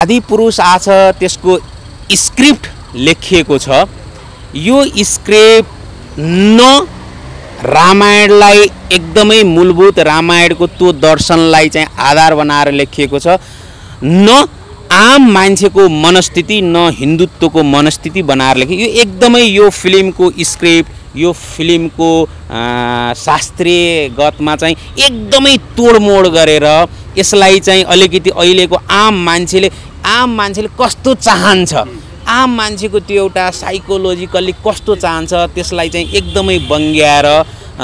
आदिपुरुष आछ त्यसको स्क्रिप्ट लेखिएको छ। यो स्क्रिप्ट न रामायणलाई एकदमै मूलभूत रामायणको त्यो दर्शनलाई चाहिँ आधार बनाएर लेखिएको छ, न आम मान्छेको मनस्थिति न हिन्दुत्वको मनस्थिति बनाएर लेखिएको। यो एकदमै यो फिल्मको स्क्रिप्ट, यो फिल्मको शास्त्रीय गतमा चाहिँ एकदमै तोडमोड गरेर यसलाई चाहिँ अलिकति अहिलेको आम मान्छेले कस्तो चाहन्छ, आम मान्छेको त्यो एउटा साइकोलोजिकल्ली कस्तो चाहन्छ त्यसलाई चाहिँ एकदमै बङ्ग्याएर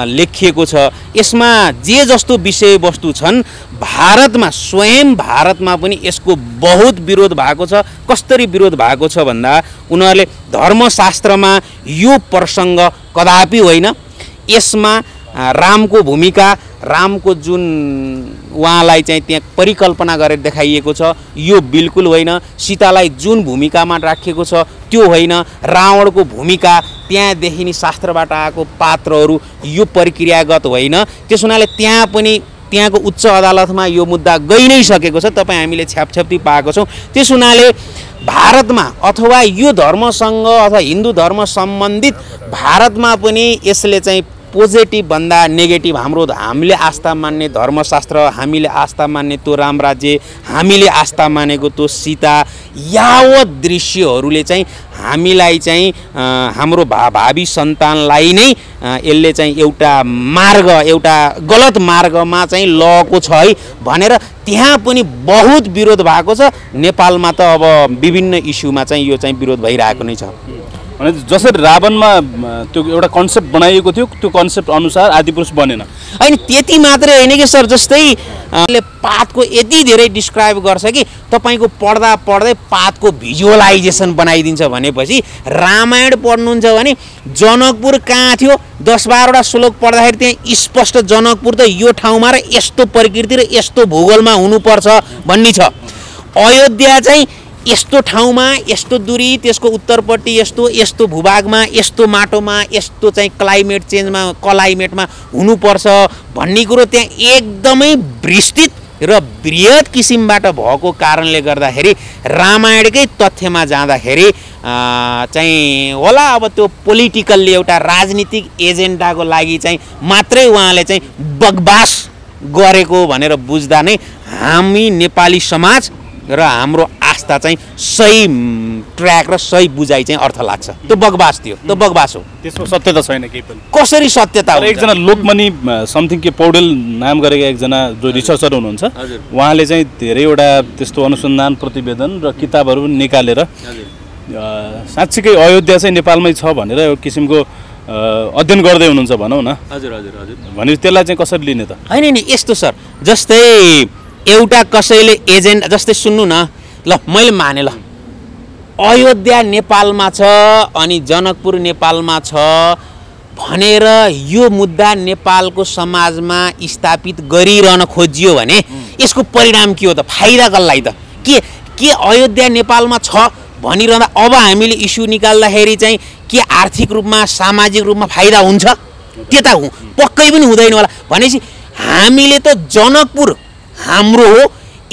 लेखिएको छ। यसमा जे जस्तो विषयवस्तु छन् भारतमा, स्वयं भारतमा पनि यसको बहुत विरोध भएको छ। कसरी विरोध भएको छ भन्दा उनीहरूले धर्मशास्त्रमा यो प्रसङ्ग कदापि होइन, यसमा रामको भूमिका, रामको जुन उहाँलाई चाहिँ त्यहाँ परिकल्पना गरेर देखाइएको छ यो बिल्कुल होइन, सीतालाई जुन भूमिकामा राखिएको छ त्यो होइन, रावणको भूमिका त्यहाँदेखि नि शास्त्रबाट आएको पात्रहरू यो प्रक्रियागत होइन। त्यस हुनाले त्यहाँ पनि त्यहाँको उच्च अदालतमा यो मुद्दा गइ नै सकेको छ, तपाईँ हामीले छ्यापछ्याप्ती पाएको छौँ। त्यस हुनाले भारतमा अथवा यो धर्मसँग अथवा हिन्दू धर्म सम्बन्धित भारतमा पनि यसले चाहिँ पोजिटिभ भन्दा नेगेटिभ, हामीले आस्था मान्ने धर्मशास्त्र, हामीले आस्था मान्ने त्यो राम राज्य, हामीले आस्था मानेको त्यो सीता, यावत दृश्यहरूले चाहिँ हामीलाई चाहिँ हाम्रो भावी सन्तानलाई नै यसले चाहिँ एउटा गलत मार्गमा चाहिँ लगेको छ है भनेर त्यहाँ पनि बहुत विरोध भएको छ। नेपालमा त अब विभिन्न इस्युमा चाहिँ यो चाहिँ विरोध भइरहेको नै छ। अनि जसरी रावणमा त्यो एउटा कन्सेप्ट बनाइएको थियो त्यो कन्सेप्ट अनुसार आदिपुरुष बनेन। होइन त्यति मात्रै होइन कि सर, जस्तै पातको यति धेरै डिस्क्राइब गर्छ कि तपाईँको पढ्दा पढ्दै पातको भिजुअलाइजेसन बनाइदिन्छ। भनेपछि रामायण पढ्नुहुन्छ भने जनकपुर कहाँ थियो 10-12वटा श्लोक पढ्दाखेरि त्यहाँ स्पष्ट जनकपुर त यो ठाउँमा र यस्तो प्रकृति र यस्तो भूगोलमा हुनुपर्छ भन्ने छ। अयोध्या चाहिँ यस्तो ठाउँमा यस्तो दूरी, त्यसको उत्तरपट्टि यस्तो भूभागमा, यस्तो माटोमा, यस्तो चाहिँ क्लाइमेटमा हुनुपर्छ भन्ने कुरो त्यहाँ एकदमै विस्तृत र बृहत किसिमबाट भएको कारणले गर्दाखेरि रामायणकै तथ्यमा जाँदाखेरि चाहिँ होला अब त्यो पोलिटिकल्ली एउटा राजनीतिक एजेन्डाको लागि चाहिँ मात्रै उहाँले चाहिँ बकवास गरेको भनेर बुझ्दा नै हामी नेपाली समाज र हाम्रो आस्था चाहिँ सही ट्र्याक र सही बुझाइ चाहिँ अर्थ लाग्छ। त्यो बकवास थियो, त्यो बकवास हो, त्यसको सत्यता छैन केही पनि। कसरी सत्यता हुन्छ? एकजना लोकमणि समथिङ के पौडेल नाम गरेका एकजना जो रिसर्चर हुनुहुन्छ, उहाँले चाहिँ धेरैवटा त्यस्तो अनुसन्धान प्रतिवेदन र किताबहरू पनि निकालेर साँच्चीकै अयोध्या चाहिँ नेपालमै छ भनेर एउटा किसिमको अध्ययन गर्दै हुनुहुन्छ भनौँ न। हजुर हजुर हजुर। भने त्यसलाई चाहिँ कसरी लिने त? होइन नि यस्तो सर, जस्तै एउटा कसैले एजेन्ट, जस्तै सुन्नु न, ल मैले माने, ल अयोध्या नेपालमा छ अनि जनकपुर नेपालमा छ भनेर यो मुद्दा नेपालको समाजमा स्थापित गरिरहन खोजियो भने यसको परिणाम के हो त? फाइदा कसलाई त? के अयोध्या नेपालमा छ भनिरहँदा अब हामीले इस्यु निकाल्दाखेरि चाहिँ के आर्थिक रूपमा सामाजिक रूपमा फाइदा हुन्छ? त्यता पक्कै पनि हुँदैन होला। भनेपछि हामीले त जनकपुर हाम्रो हो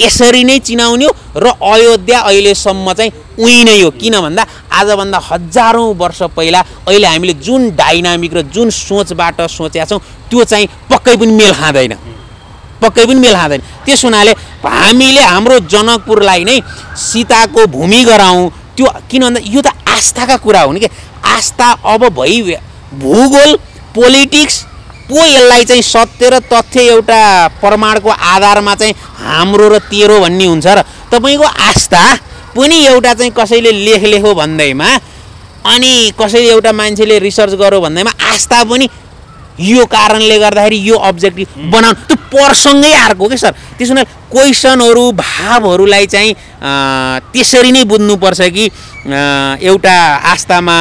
यसरी नै चिनाउने हो र अयोध्या अहिलेसम्म चाहिँ उही नै हो। किन भन्दा आजभन्दा हजारौँ वर्ष पहिला अहिले हामीले जुन डाइनामिक र जुन सोचबाट सोचेका छौँ त्यो चाहिँ पक्कै पनि मेल खाँदैन, पक्कै पनि मेल खाँदैन। त्यस हुनाले हामीले हाम्रो जनकपुरलाई नै सीताको भूमि गराउँ, त्यो किन भन्दा यो त आस्थाका कुरा हुन् कि आस्था अब भूगोल पोलिटिक्स पो यसलाई चाहिँ सत्य र तथ्य एउटा प्रमाणको आधारमा चाहिँ हाम्रो र तेरो भन्ने हुन्छ र तपाईँको आस्था पनि एउटा चाहिँ कसैले लेखो भन्दैमा अनि कसैले एउटा मान्छेले रिसर्च गर्यो भन्दैमा आस्था पनि यो कारणले गर्दाखेरि यो अब्जेक्टिभ बनाउनु त्यो प्रसङ्गै अर्को के सर। त्यसो हुनाले क्वेसनहरू भावहरूलाई चाहिँ त्यसरी नै बुझ्नुपर्छ कि एउटा आस्थामा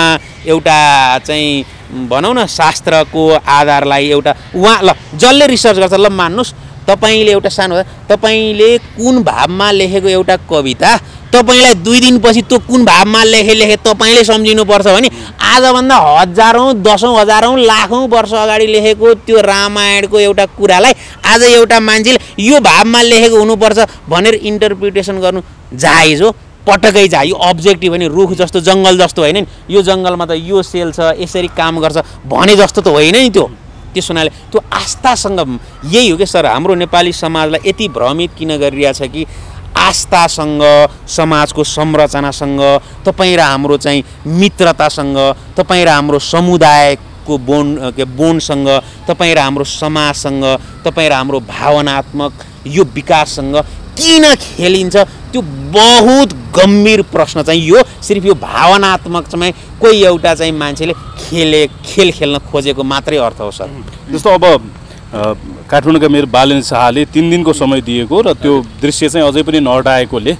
एउटा चाहिँ भनौँ न शास्त्रको आधारलाई एउटा उहाँ ल जसले रिसर्च गर्छ, ल मान्नुहोस् तपाईँले एउटा सानो तपाईँले कुन भावमा लेखेको एउटा कविता तपाईँलाई 2 दिनपछि त्यो कुन भावमा लेखे तपाईँले सम्झिनुपर्छ भने आजभन्दा हजारौँ दसौँ हजारौँ लाखौँ वर्ष अगाडि लेखेको त्यो रामायणको एउटा कुरालाई आज एउटा मान्छेले यो भावमा लेखेको हुनुपर्छ भनेर इन्टरप्रिटेसन गर्नु जायज हो, पटक्कै जायो। यो अब्जेक्टिभ होइन, रुख जस्तो जङ्गल जस्तो होइन नि, यो जङ्गलमा त यो सेल छ यसरी काम गर्छ भने जस्तो त होइन नि त्यो। त्यसो हुनाले त्यो आस्थासँग यही हो कि सर, हाम्रो नेपाली समाजलाई यति भ्रमित किन गरिरहेछ कि आस्थासँग, समाजको संरचनासँग, तपाईँ र हाम्रो चाहिँ मित्रतासँग, तपाईँ र हाम्रो समुदायको बोन्डसँग, तपाईँ र हाम्रो समाजसँग, तपाईँ र हाम्रो भावनात्मक यो विकाससँग किन खेलिन्छ, त्यो बहुत गम्भीर प्रश्न चाहिँ यो। सिर्फ यो भावनात्मक चाहिँ कोही एउटा चाहिँ मान्छेले खेल खेल्न खोजेको मात्रै अर्थ हो सर। जस्तो अब काठमाडौँका मेयर बालेन शाहले 3 दिनको समय दिएको र त्यो दृश्य चाहिँ अझै पनि नहटाएकोले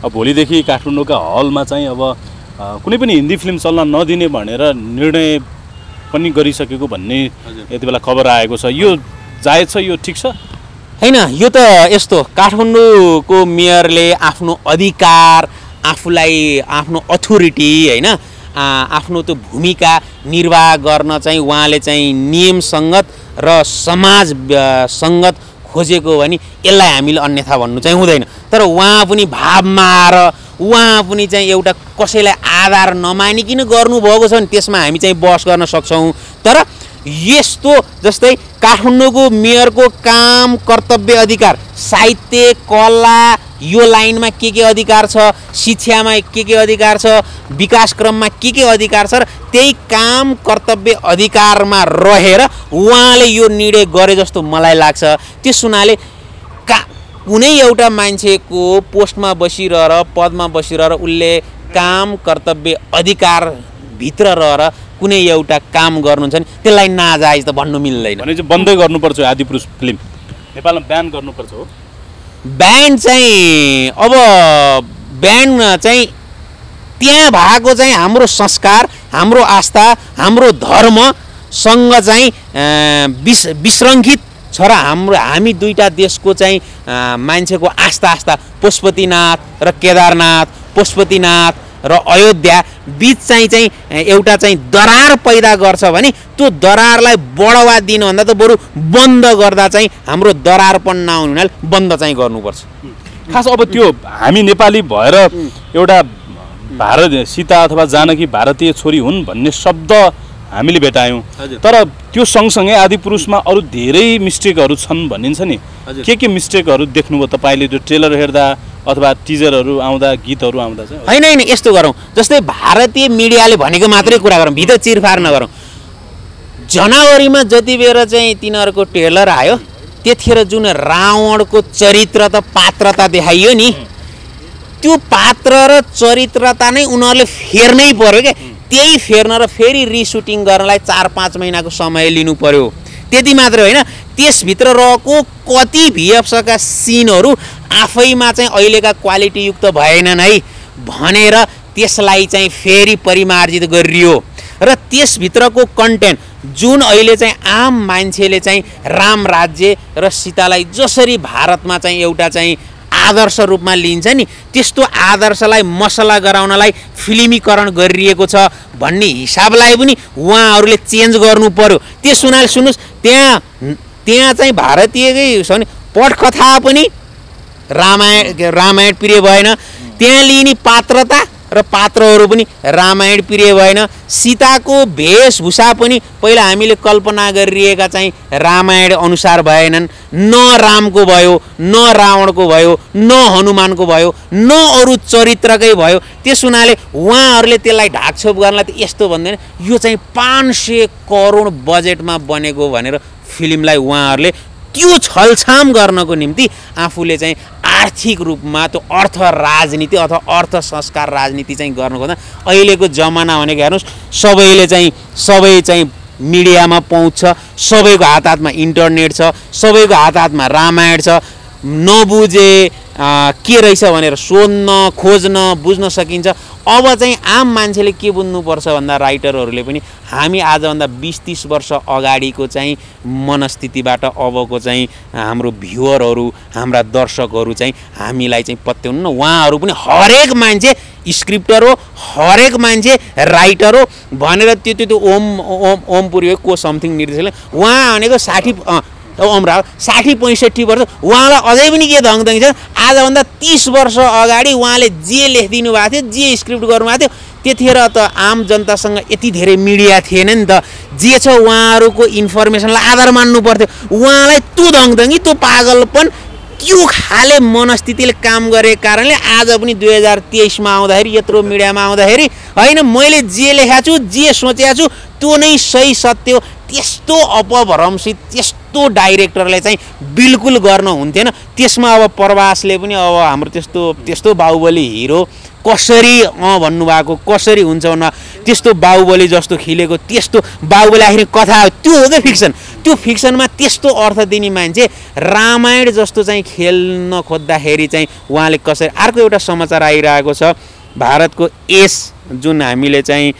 अब भोलिदेखि काठमाडौँका हलमा चाहिँ अब कुनै पनि हिन्दी फिल्म चल्न नदिने भनेर निर्णय पनि गरिसकेको भन्ने यति बेला खबर आएको छ। यो जायज छ, यो ठिक छ? हैन, यो त यस्तो काठमाडौँको मेयरले आफ्नो अधिकार, आफूलाई आफ्नो अथोरिटी हैन, आफ्नो त्यो भूमिका निर्वाह गर्न चाहिँ उहाँले चाहिँ नियम सङ्गत र समाज सङ्गत खोजेको भने यसलाई हामीले अन्यथा भन्नु चाहिँ हुँदैन। तर उहाँ पनि भावमा आएर उहाँ पनि चाहिँ एउटा कसैलाई आधार नमानिकन गर्नुभएको छ भने त्यसमा हामी चाहिँ बहस गर्न सक्छौँ। तर यस्तो जस्तै काठमाडौँको मेयरको काम, कर्तव्य, अधिकार, साहित्य, कला यो लाइनमा के अधिकार छ, शिक्षामा के अधिकार छ, विकास क्रममा के अधिकार छ, र त्यही काम, कर्तव्य, अधिकारमा रहेर उहाँले यो निर्णय गरे जस्तो मलाई लाग्छ। त्यस हुनाले कुनै एउटा मान्छेको पोस्टमा बसिरहेर, पदमा बसिरहेर उसले काम, कर्तव्य, अधिकार भित्र रहेर कुनै एउटा काम गर्नुहुन्छ नि त्यसलाई नाजायज त भन्नु मिल्दैन। भने चाहिँ बन्दै गर्नुपर्छ आदिपुरुष फिल्म, नेपालमा ब्यान गर्नुपर्छ हो? ब्यान चाहिँ अब ब्यान चाहिँ त्यहाँ भएको चाहिँ हाम्रो संस्कार, हाम्रो आस्था, हाम्रो धर्मसँग चाहिँ विसृङ्खित छ र हामी दुईटा देशको चाहिँ मान्छेको आस्था पशुपतिनाथ र केदारनाथ, पशुपतिनाथ र अयोध्या बीच चाहिँ एउटा चाहिँ दरार पैदा गर्छ भने त्यो दरारलाई बढावा दिनुभन्दा त बरु बन्द गर्दा चाहिँ हाम्रो दरारपन नआउनु हुनाले बन्द चाहिँ गर्नुपर्छ। खास अब त्यो हामी नेपाली भएर एउटा सीता अथवा जानकी भारतीय छोरी हुन् भन्ने शब्द हामीले भेटायौँ, तर त्यो सँगसँगै आदिपुरुषमा अरू धेरै मिस्टेकहरू छन् भनिन्छ नि। के मिस्टेकहरू देख्नुभयो तपाईँले त्यो ट्रेलर हेर्दा अथवा टिजरहरू आउँदा, गीतहरू आउँदा चाहिँ? होइन, यस्तो गरौँ, जस्तै भारतीय मिडियाले भनेको मात्रै कुरा गरौँ, भित्र चिरफार नगरौँ। जनवरीमा जति बेर चाहिँ तिनीहरूको ट्रेलर आयो त्यतिखेर जुन रावणको चरित्र त पात्रता देखाइयो नि, त्यो पात्र र चरित्रता नै उनीहरूले फेर्नै पर्यो क्या। त्यही फेर्न र फेरि रिसुटिङ गर्नलाई 4-5 महिनाको समय लिनु पर्यो। त्यति मात्रै होइन, त्यसभित्र रहेको कति भिएफएसका सिनहरू आफैमा चाहिँ अहिलेका क्वालिटीयुक्त भएनन् है भनेर त्यसलाई चाहिँ फेरि परिमार्जित गरियो र त्यसभित्रको कन्टेन्ट जुन अहिले चाहिँ आम मान्छेले चाहिँ राम राज्य र सीतालाई जसरी भारतमा चाहिँ एउटा चाहिँ आदर्श रूपमा लिन्छ नि, त्यस्तो आदर्शलाई मसला गराउनलाई फिल्मीकरण गरिएको छ भन्ने हिसाबलाई पनि उहाँहरूले चेन्ज गर्नु पर्यो। त्यस हुनाले सुन्नुहोस्, त्यहाँ चाहिँ भारतीयकै छ भने पटकथा पनि रामायण प्रिय भएन, त्यहाँ लिने पात्रता र पात्रहरू पनि रामायण प्रिय भएन, सीताको वेशभूषा पनि पहिला हामीले कल्पना गरिएका चाहिँ रामायण अनुसार भएनन्, न रामको भयो, न रावणको भयो, न हनुमानको भयो, न अरू चरित्रकै भयो। त्यस हुनाले उहाँहरूले त्यसलाई ढाकछोप गर्नलाई त यस्तो भन्दैन, यो चाहिँ 500 करोड बजेटमा बनेको भनेर फिल्मलाई उहाँहरूले त्यो छलछाम गर्नको निम्ति आफूले चाहिँ आर्थिक रूपमा त्यो अर्थ राजनीति अथवा अर्थ संस्कार राजनीति चाहिँ गर्नु खोज्दा अहिलेको जमाना भनेको हेर्नुहोस्, सबै चाहिँ मिडियामा पहुँच छ, सबैको हातमा इन्टरनेट छ, सबैको हातमा रामायण छ, नबुझे के रहेछ भनेर सोध्न, खोज्न, बुझ्न सकिन्छ। अब चाहिँ आम मान्छेले के बुझ्नुपर्छ भन्दा राइटरहरूले पनि हामी आजभन्दा 20-30 वर्ष अगाडिको चाहिँ मनस्थितिबाट अबको चाहिँ हाम्रो भ्युअरहरू, हाम्रा दर्शकहरू चाहिँ हामीलाई चाहिँ पत्याउनु न। उहाँहरू पनि हरेक मान्छे स्क्रिप्टर हो, हरेक मान्छे राइटर हो भनेर त्यो ओम पुरी हो को समथिङ निर्देशकले उहाँ भनेको अमरा 60-65 वर्ष उहाँलाई अझै पनि के धङधङ छ आजभन्दा 30 वर्ष अगाडि उहाँले जे लेखिदिनु भएको थियो जे स्क्रिप्ट गर्नुभएको थियो त्यतिखेर त आम जनतासँग यति धेरै मिडिया थिएन नि त जे छ उहाँहरूको इन्फर्मेसनलाई आधार मान्नु पर्थ्यो उहाँलाई त्यो धङधङी त्यो पागलपन त्यो खाले मनस्थितिले काम गरेको कारणले आज पनि 2023 मा आउँदाखेरि यत्रो मिडियामा आउँदाखेरि हैन मैले जे लेखेको छु जे सोचेको छु त्यो नै सही सत्य हो त्यस्तो अपभ्रंशित त्यस्तो डाइरेक्टरले चाहिँ बिल्कुल गर्न हुन्थेन त्यसमा अब प्रवासले पनि अब हाम्रो त्यस्तो बाहुबली हिरो कसरी भन्नुभएको कसरी हुन्छ भन्नु त्यस्तो बाहुबली जस्तो खिलेको त्यस्तो बाहुबली आखिर कथा त्यो हो के फिक्सन त्यो फिक्सनमा त्यस्तो अर्थ दिने मान्छे रामायण जस्तो चाहिँ खेल्न खोज्दाखेरि चाहिँ उहाँले कसरी अर्को एउटा समाचार आइरहेको छ भारतको एस जुन हामीले चाहिँ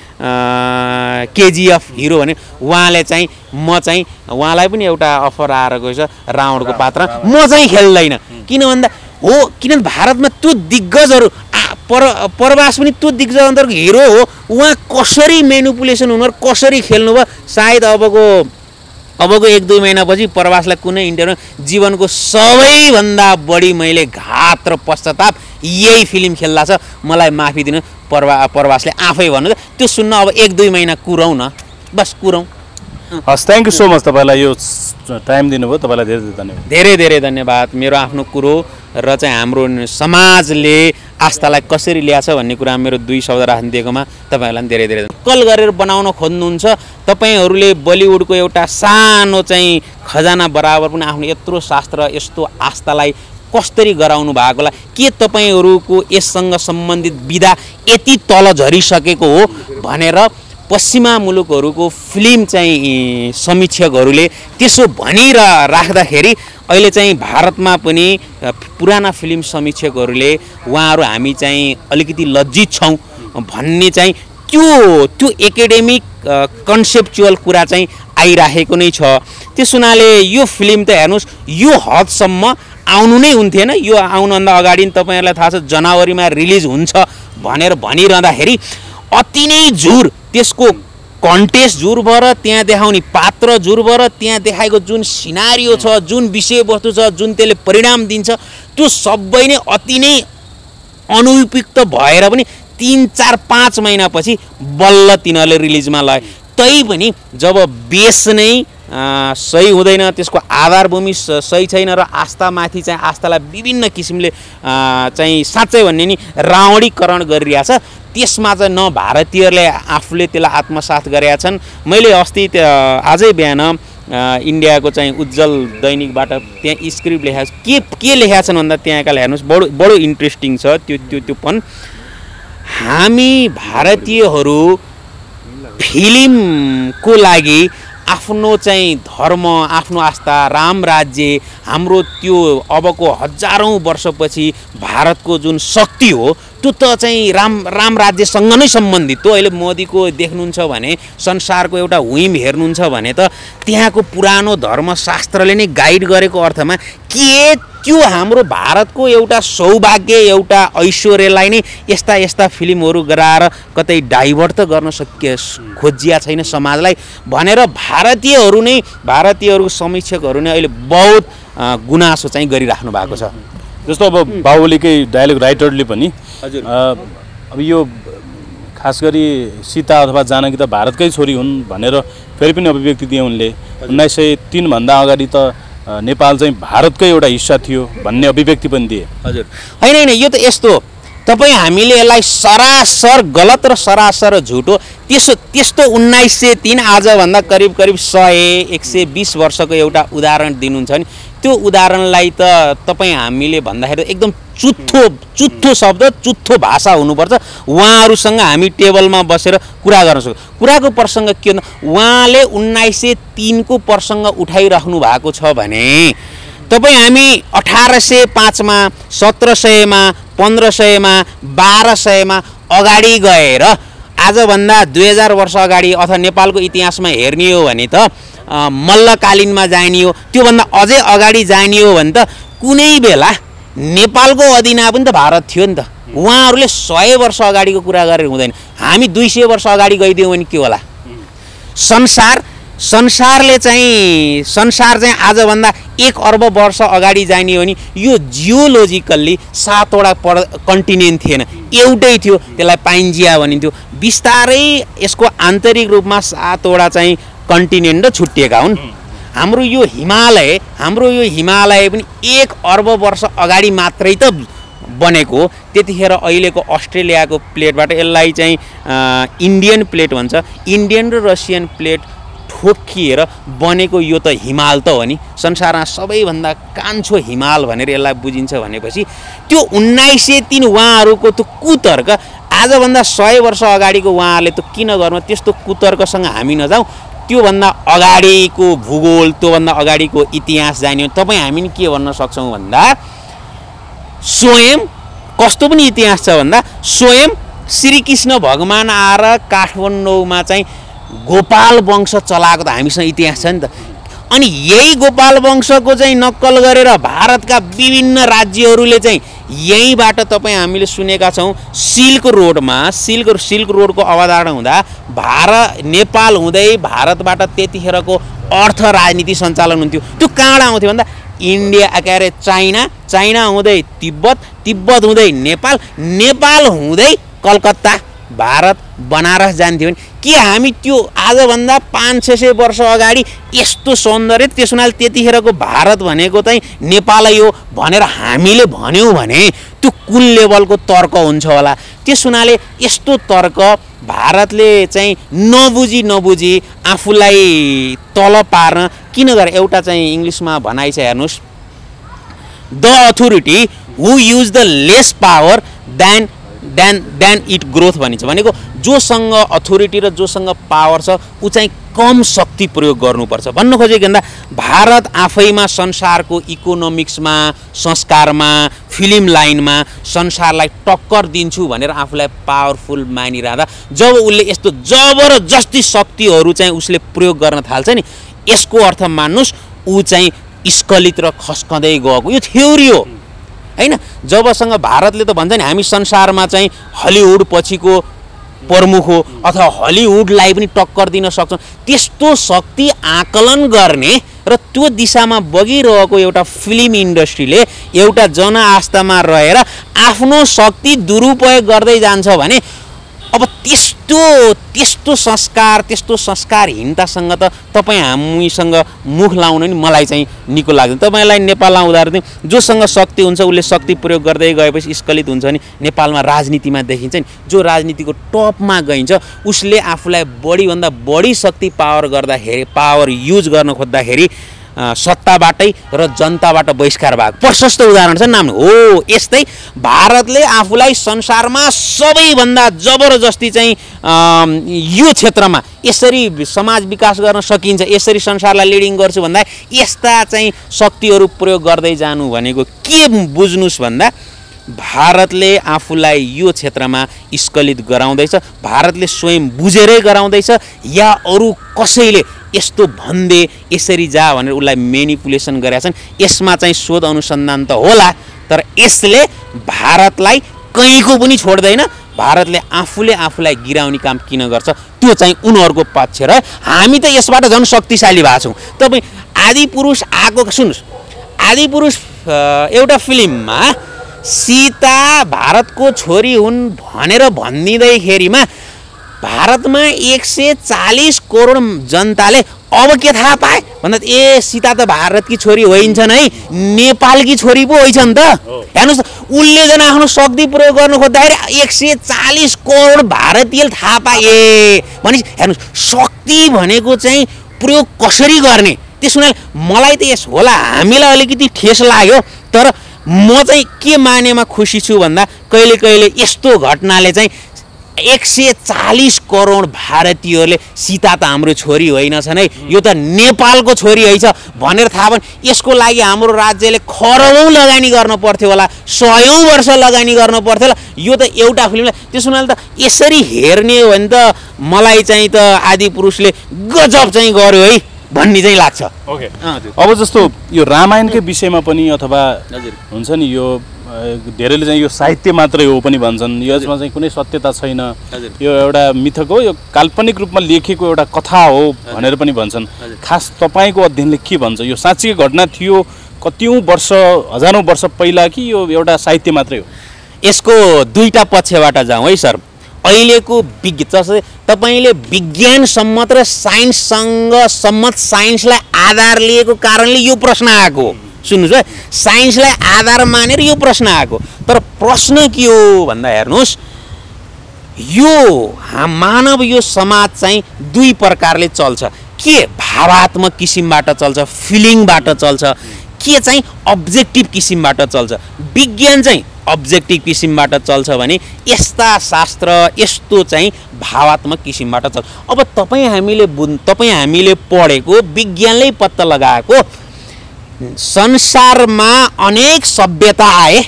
केजीएफ हिरो भने उहाँले चाहिँ म चाहिँ उहाँलाई पनि एउटा अफर आएर गएछ रावणको पात्र म चाहिँ खेल्दैन किन भन्दा हो किनभने भारतमा त्यो दिग्गजहरू प्रवास पनि त्यो दिग्गज अन्तर्गत हिरो हो उहाँ कसरी मेनिपुलेसन हुनु कसरी खेल्नु भयो सायद अबको 1-2 महिनापछि प्रवासलाई कुनै इन्टरभ्यू जीवनको सबैभन्दा बढी मैले घात र पश्चाताप यही फिल्म खेल्दा छ मलाई माफी दिनु प्रवासले आफै भन्नु त्यो सुन्न अब 1-2 महिना कुरौँ न बस कुरौँ हस् थ्याङ्क यू सो मच तपाईँलाई यो टाइम दिनुभयो तपाईँलाई धेरै धेरै धन्यवाद धेरै धेरै धन्यवाद मेरो आफ्नो कुरो र चाहिँ हाम्रो समाजले आस्थालाई कसरी ल्याछ भन्ने कुरामा मेरो 2 शब्द राख्न दिएकोमा तपाईँहरूलाई धेरै धेरै कल गरेर बनाउन खोज्नुहुन्छ तपाईँहरूले बलिउडको एउटा सानो चाहिँ खजाना बराबर पनि आफ्नो यत्रो शास्त्र यस्तो आस्थालाई कसरी गराउनु भएकोलाई के तपाईँहरूको यससँग सम्बन्धित विधा यति तल झरिसकेको हो भनेर पश्चिमा मुलुकहरूको फिल्म चाहिँ समीक्षकहरूले त्यसो राख्दाखेरि अहिले चाहिँ भारतमा पनि पुराना फिल्म समीक्षकहरूले उहाँहरू हामी चाहिँ अलिकति लज्जित छौँ भन्ने चाहिँ त्यो एकाडेमिक कन्सेप्चुअल कुरा चाहिँ आइराखेको नै छ त्यस हुनाले यो फिल्म त हेर्नुहोस् यो हदसम्म आउनु नै हुन्थेन यो आउनुभन्दा अगाडि तपाईँहरूलाई थाहा छ जनवरीमा रिलिज हुन्छ भनेर भनिरहँदाखेरि अति नै झुर त्यसको कन्टेस्ट झुर भएर त्यहाँ देखाउने पात्र झुर भएर त्यहाँ देखाएको जुन सिनारियो छ जुन विषयवस्तु छ जुन त्यसले परिणाम दिन्छ त्यो सबै नै अति नै अनुपयुक्त भएर पनि 3-4-5 महिनापछि बल्ल तिनीहरूले रिलिजमा लगे तैपनि जब बेस नै सही हुँदैन त्यसको आधारभूमि सही छैन र आस्थामाथि चाहिँ आस्थालाई विभिन्न किसिमले चाहिँ साँच्चै भन्ने नि रावणीकरण गरिरहेछ त्यसमा चाहिँ न भारतीयहरूले आफूले त्यसलाई आत्मसात गरेका छन् मैले अस्ति आजै बिहान इन्डियाको चाहिँ उज्जवल दैनिकबाट त्यहाँ स्क्रिप्ट लेखेको के लेखेका छन् भन्दा त्यहाँकाले हेर्नुहोस् बडो इन्ट्रेस्टिङ छ त्यो पनि हामी भारतीयहरू फिल्मको लागि आफ्नो चाहिँ धर्म आफ्नो आस्था राम राज्य हाम्रो त्यो अबको हजारौं वर्षपछि भारतको जुन शक्ति हो त्यो त चाहिँ राम राज्यसँग नै सम्बन्धित हो अहिले मोदीको देख्नुहुन्छ भने संसारको एउटा हुइम हेर्नुहुन्छ भने त त्यहाँको पुरानो धर्मशास्त्रले नै गाइड गरेको अर्थमा के त्यो हाम्रो भारतको एउटा सौभाग्य एउटा ऐश्वर्यलाई नै यस्ता फिल्महरू गराएर कतै डाइभर्ट त गर्न खोजिया छैन समाजलाई भनेर भारतीयहरूको समीक्षकहरू नै अहिले बहुत गुनासो चाहिँ गरिराख्नु भएको छ जस्तो अब बाहुबलीकै डायलग राइटरले पनि हजुर अब यो खास गरी सीता अथवा जानकी त भारतकै छोरी हुन् भनेर फेरि पनि अभिव्यक्ति दिए उनले 1903 भन्दा अगाडि त नेपाल चाहिँ भारतकै एउटा हिस्सा थियो भन्ने अभिव्यक्ति पनि दिए हजुर हैन यो त यस्तो तपाई हामीले यसलाई सरासर गलत र सरासर झुटो त्यस्तो 1903 आज भन्दा करिब 100-120 वर्षको एउटा उदाहरण दिनुहुन्छ नि त्यो उदाहरणलाई त तपाई हामीले भन्दाखेरि एकदम चुत्थो शब्द चुत्थो भाषा हुनुपर्छ उहाँहरुसँग हामी टेबलमा बसेर कुरा गर्न सक्छौं कुराको प्रसंग के हो उहाँले 1903 को प्रसंग उठाइराख्नु भएको छ भने तपाई हामी 1805 मा 1700 मा 1500 मा 1200 मा अगाडि गएर आज भन्दा 2000 वर्ष अगाडि अथवा नेपालको इतिहासमा हेर्ने हो भने त मल्लकालीनमा जाने हो त्यो भन्दा अझै अगाडि जाने हो भने त कुनै बेला नेपालको अधीनमा पनि त भारत थियो नि त उहाँहरुले 100 वर्ष अगाडिको कुरा गरेर हुँदैन हामी 200 वर्ष अगाडि गइदियौ भने के होला संसार संसार चाहिँ आजभन्दा 1 अर्ब वर्ष अगाडि जाने हो भने यो जियोलोजिकल्ली 7 वटा कन्टिनेन्ट थिएन, एउटै थियो, त्यसलाई पाइन्जिया भनिन्थ्यो। बिस्तारै यसको आन्तरिक रूपमा 7 वटा चाहिँ कन्टिनेन्ट छुट्टिएका हुन्। हाम्रो यो हिमालय पनि 1 अर्ब वर्ष अगाडि मात्रै त बनेको। त्यतिखेर अहिलेको अस्ट्रेलियाको प्लेटबाट यसलाई चाहिँ इन्डियन प्लेट भन्छ, इन्डियन र रसियन प्लेट ठोकिएर बनेको यो त हिमाल त हो नि, संसारमा सबैभन्दा कान्छो हिमाल भनेर यसलाई बुझिन्छ। भनेपछि त्यो 1903 उहाँहरूको त्यो कुतर्क आजभन्दा 100 वर्ष अगाडिको उहाँहरूले त किन गर्नु, त्यस्तो कुतर्कसँग हामी नजाउँ। त्योभन्दा अगाडिको भूगोल, त्योभन्दा अगाडिको इतिहास जान्यो तपाईँ हामी के भन्न सक्छौँ भन्दा स्वयं कस्तो पनि इतिहास छ भन्दा स्वयं श्रीकृष्ण भगवान आएर काठमाडौँमा चाहिँ गोपाल वंश चलाएको त हामीसँग इतिहास छ नि त। अनि यही गोपाल वंशको चाहिँ नक्कल गरेर भारतका विभिन्न राज्यहरूले चाहिँ यहीँबाट तपाईँ हामीले सुनेका छौँ सिल्क रोडको अवधारणा हुँदा नेपाल हुँदै भारतबाट त्यतिखेरको अर्थ राजनीति सञ्चालन हुन्थ्यो। त्यो कहाँबाट आउँथ्यो भन्दा चाइना हुँदै तिब्बत हुँदै नेपाल हुँदै कलकत्ता भारत बनारस जान्थ्यो भने के हामी त्यो आजभन्दा 500-600 वर्ष अगाडि यस्तो सौन्दर्य त्यस हुनाले त्यतिखेरको भारत भनेको चाहिँ नेपालै हो भनेर हामीले भन्यौँ भने त्यो कुन लेभलको तर्क हुन्छ होला। त्यस हुनाले यस्तो तर्क भारतले चाहिँ नबुझी आफूलाई तल पार्न किन गरे। एउटा चाहिँ इङ्ग्लिसमा भनाइ छ हेर्नुहोस्, the authority who use the less power than it growth भनिन्छ। भनेको जोसँग अथोरिटी र जोसँग पावर छ ऊ चाहिँ कम शक्ति प्रयोग गर्नुपर्छ भन्नु खोजेको भन्दा भारत आफैमा संसारको इकोनोमिक्समा, संस्कारमा, फिल्म लाइनमा संसारलाई टक्कर दिन्छु भनेर आफूलाई पावरफुल मानिरहँदा जब उसले यस्तो जबरजस्ती शक्तिहरू चाहिँ उसले प्रयोग गर्न थाल्छ नि, यसको अर्थ मान्नुहोस् ऊ चाहिँ स्खलित र खस्कँदै गएको यो थ्योरी हो हैन। जबसँग भारतले त भन्छ नि हामी संसारमा चाहिँ हलिउड पछिको प्रमुख हो अथवा हलिउडलाई पनि टक्कर दिन सक्छौँ, त्यस्तो शक्ति आकलन गर्ने र त्यो दिशामा बगिरहेको एउटा फिल्म इन्डस्ट्रीले एउटा जनआस्थामा रहेर आफ्नो शक्ति दुरुपयोग गर्दै जान्छ भने अब त्यस्तो संस्कारहीनतासँग त तपाईँ हामीसँग मुख लाउन नि मलाई चाहिँ निको लाग्दैन। तपाईँलाई नेपालमा उदाहरण दिउँ, जोसँग शक्ति हुन्छ उसले शक्ति प्रयोग गर्दै गएपछि स्खलित हुन्छ नि। नेपालमा राजनीतिमा देखिन्छ नि, जो राजनीतिको टपमा गइन्छ उसले आफूलाई बढीभन्दा बढी शक्ति पावर युज गर्न खोज्दाखेरि सत्ताबाटै र जनताबाट बहिष्कार भएको प्रशस्त उदाहरण छ। नाम हो यस्तै भारतले आफूलाई संसारमा सबैभन्दा जबरजस्ती चाहिँ यो क्षेत्रमा यसरी समाज विकास गर्न सकिन्छ, यसरी संसारलाई लिडिङ गर्छु भन्दा यस्ता चाहिँ शक्तिहरू प्रयोग गर्दै जानु भनेको के बुझ्नुस् भन्दा भारतले आफूलाई यो क्षेत्रमा स्खलित गराउँदैछ, भारतले स्वयं बुझेरै गराउँदैछ या अरू कसैले यस्तो भन्दे यसरी जा भनेर उसलाई मेनिपुलेसन गरेका छन्। यसमा चाहिँ शोध अनुसन्धान त होला तर यसले भारतलाई कहीँको पनि छोड्दैन। भारतले आफूलाई गिराउने काम किन गर्छ त्यो चाहिँ उनीहरूको पक्ष र हामी त यसबाट झन् शक्तिशाली भएको छौँ। तपाईँ आदिपुरुष आएको सुन्नुहोस्, आदिपुरुष एउटा फिल्ममा सीता भारतको छोरी हुन् भनेर भनिदिँदैखेरिमा भारतमा 140 करोड जनताले अब के थाहा पाए भन्दा ए सीता त भारतकी छोरी होइन्छन् है, नेपालकी छोरी पो होइछन् त। हेर्नुहोस् उसले जन आफ्नो शक्ति प्रयोग गर्नु खोज्दाखेरि 140 करोड भारतीयले थाहा पाए भने हेर्नुहोस् शक्ति भनेको चाहिँ प्रयोग कसरी गर्ने। त्यसो हुनाले मलाई त यस होला हामीलाई अलिकति ठेस लाग्यो तर म चाहिँ के मानेमा खुसी छु भन्दा कहिले यस्तो घटनाले चाहिँ 140 करोड भारतीयहरूले सीता त हाम्रो छोरी होइनछन् है, यो त नेपालको छोरी है छ भनेर थाहा भयो। यसको लागि हाम्रो राज्यले खरबौँ लगानी गर्नु पर्थ्यो होला, 100औं वर्ष लगानी गर्नु पर्थ्यो होला यो त एउटा फिल्मलाई। त्यसो हुनाले त यसरी हेर्ने हो भने त मलाई चाहिँ त आदिपुरुषले गजब चाहिँ गर्यो है भन्ने चाहिँ लाग्छ। ओके अब जस्तो यो रामायणकै विषयमा पनि अथवा हुन्छ नि यो धेरैले चाहिँ यो साहित्य मात्रै हो पनि भन्छन्, यसमा चाहिँ कुनै सत्यता छैन, यो एउटा मिथक हो, यो काल्पनिक रूपमा लेखिएको एउटा कथा हो भनेर पनि भन्छन्। खास तपाईँको अध्ययनले के भन्छ, यो साँच्चै घटना थियो कतिौँ वर्ष हजारौँ वर्ष पहिला कि यो एउटा साहित्य मात्रै हो? यसको दुईटा पक्षबाट जाउँ है सर। अहिलेको जस्तै तपाईँले विज्ञान सम्मत र साइन्ससँग सम्मत साइन्सलाई आधार लिएको कारणले यो प्रश्न आएको। सुन्नुहोस् है, साइन्सलाई आधार मानेर यो प्रश्न आएको। तर प्रश्न के हो भन्दा हेर्नुहोस्, यो मानव यो समाज चाहिँ दुई प्रकारले चल्छ। के भावात्मक किसिमबाट चल्छ, फिलिङबाट चल्छ, के चाहिँ अब्जेक्टिभ किसिमबाट चल्छ। विज्ञान चाहिँ अब्जेक्टिभ किसिमबाट चल्छ भने यस्ता शास्त्र यस्तो चाहिँ भावात्मक किसिमबाट चल्छ। अब तपाईँ हामीले पढेको विज्ञानले पत्ता लगाएको संसारमा अनेक सभ्यता आए,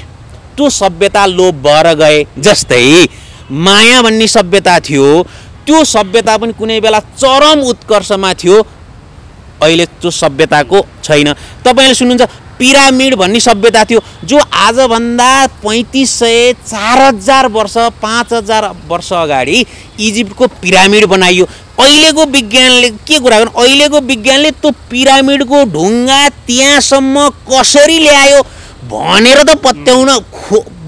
त्यो सभ्यता लोप भएर गए। जस्तै माया भन्ने सभ्यता थियो, त्यो सभ्यता पनि कुनै बेला चरम उत्कर्षमा थियो, अहिले त्यो सभ्यताको छैन। तपाईँले सुन्नुहुन्छ पिरामिड भन्ने सभ्यता थियो, जो आजभन्दा 3500 4000 वर्ष 5000 वर्ष अगाडि इजिप्टको पिरामिड बनाइयो। अहिलेको विज्ञानले के कुरा गर्नु, अहिलेको विज्ञानले त्यो पिरामिडको ढुङ्गा त्यहाँसम्म कसरी ल्यायो भनेर त पत्याउन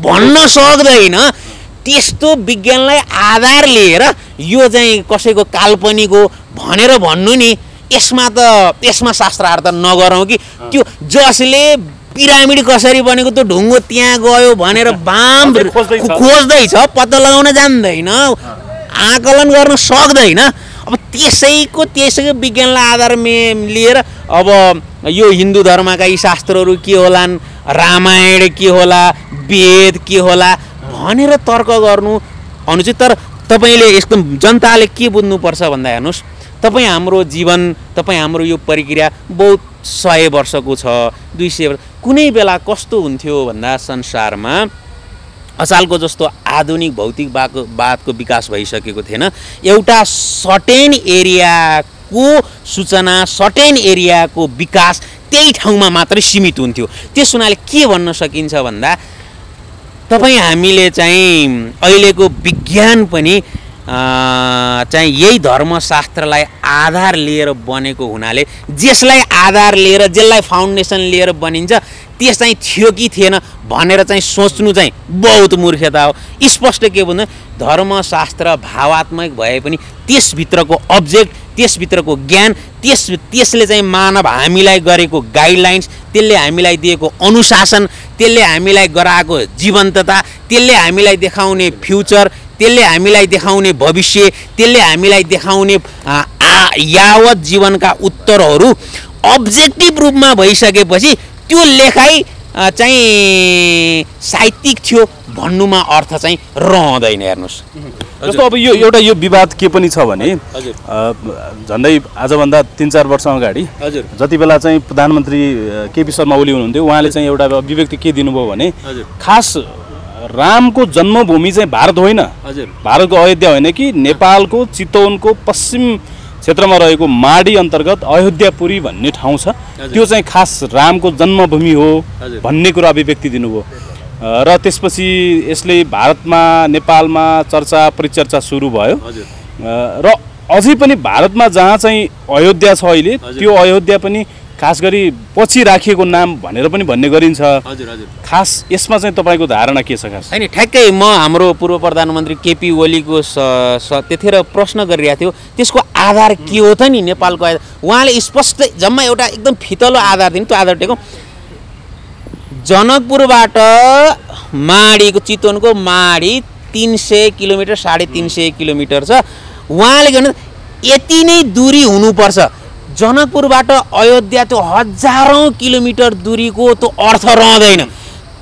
भन्न सक्दैन। त्यस्तो विज्ञानलाई आधार लिएर यो चाहिँ कसैको काल्पनिक हो भनेर भन्नु नि, यसमा शास्त्रार्थ नगरौँ कि त्यो जसले पिरामिड कसरी बनेको त्यो ढुङ्गो त्यहाँ गयो भनेर बाम खोज्दैछ, पत्ता लगाउन जान्दैन, आकलन गर्न सक्दैन। अब त्यसैको विज्ञानलाई आधार लिएर अब यो हिन्दू धर्मका यी शास्त्रहरू के होलान्, रामायण के होला, वेद के होला भनेर तर्क गर्नु अनुचित। तर तपाईँले एकदम जनताले के बुझ्नुपर्छ भन्दा हेर्नुहोस्, तपाईँ हाम्रो जीवन, तपाईँ हाम्रो यो प्रक्रिया बहुत 100 वर्षको छ, 200 वर्ष। कुनै बेला कस्तो हुन्थ्यो भन्दा संसारमा असालको जस्तो आधुनिक भौतिकवादको विकास भइसकेको थिएन। एउटा सर्टेन एरियाको सूचना, सर्टेन एरियाको विकास त्यही ठाउँमा मात्रै सीमित हुन्थ्यो। त्यस हुनाले के भन्न सकिन्छ भन्दा तपाईँ हामीले चाहिँ अहिलेको विज्ञान पनि चाहिँ यही धर्मशास्त्रलाई आधार लिएर बनेको हुनाले, जसलाई आधार लिएर जसलाई फाउन्डेसन लिएर बनिन्छ त्यस चाहिँ थियो कि थिएन भनेर चाहिँ सोच्नु चाहिँ बहुत मूर्खता हो। स्पष्ट के भन्नु, धर्मशास्त्र भावात्मक भए पनि त्यसभित्रको अब्जेक्ट, त्यसभित्रको ज्ञान, त्यसले चाहिँ मानव हामीलाई गरेको गाइडलाइन्स, त्यसले हामीलाई दिएको अनुशासन, त्यसले हामीलाई गराएको जीवन्तता, त्यसले हामीलाई देखाउने फ्युचर, त्यसले हामीलाई देखाउने भविष्य, त्यसले हामीलाई देखाउने यावत जीवनका उत्तरहरू अब्जेक्टिभ रूपमा भइसकेपछि त्यो लेखाइ चाहिँ साहित्यिक थियो भन्नुमा अर्थ चाहिँ रहँदैन। हेर्नुहोस्, जस्तो अब यो एउटा यो विवाद के पनि छ भने झन्डै आजभन्दा 3-4 वर्ष अगाडि जति बेला चाहिँ प्रधानमन्त्री केपी शर्मा ओली हुनुहुन्थ्यो, उहाँले चाहिँ एउटा अभिव्यक्ति के दिनुभयो भने खास रामको जन्मभूमि चाहिँ भारत होइन, भारतको अयोध्या होइन कि नेपालको चितवनको पश्चिम क्षेत्रमा रहेको माडी अन्तर्गत अयोध्यापुरी भन्ने ठाउँ छ, त्यो चाहिँ खास रामको जन्मभूमि हो भन्ने कुरा अभिव्यक्ति दिनुभयो। र त्यसपछि यसले भारतमा नेपालमा चर्चा परिचर्चा सुरु भयो र अझै पनि भारतमा जहाँ चाहिँ अयोध्या छ अहिले, त्यो अयोध्या पनि खास गरी पछि राखिएको नाम भनेर पनि भन्ने गरिन्छ। खास यसमा चाहिँ तपाईँको धारणा के छ? खास होइन, ठ्याक्कै म हाम्रो पूर्व प्रधानमन्त्री केपी ओलीको त्यतिखेर प्रश्न गरिरहेको थियो, त्यसको आधार के हो त नि नेपालको आधार। उहाँले स्पष्ट जम्मा एउटा एकदम फितलो आधार दिनु, त्यो आधार टेको जनकपुरबाट माडीको चितवनको माडी 300 किलोमिटर 350 किलोमिटर छ। उहाँले गर्नु यति नै दूरी हुनुपर्छ। जनकपुरबाट अयोध्या त्यो हजारौं किलोमिटर दूरीको त्यो अर्थ रहँदैन।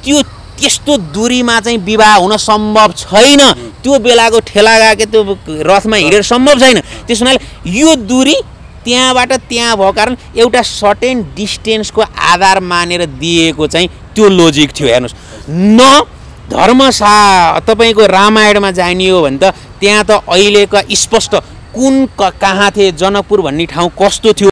त्यो त्यस्तो दूरीमा चाहिँ विवाह हुन सम्भव छैन। त्यो बेलाको ठेलागाके त्यो रथमा हिँडेर सम्भव छैन। त्यस हुनाले यो दूरी त्यहाँबाट त्यहाँ भएको कारण एउटा सर्टेन डिस्टेन्सको आधार मानेर दिएको चाहिँ त्यो लोजिक थियो। हेर्नुस् न तपाईको रामायणमा जानियो भने त त्यहाँ त अहिलेका स्पष्ट कुन कहाँ थिए, जनकपुर भन्ने ठाउँ कस्तो थियो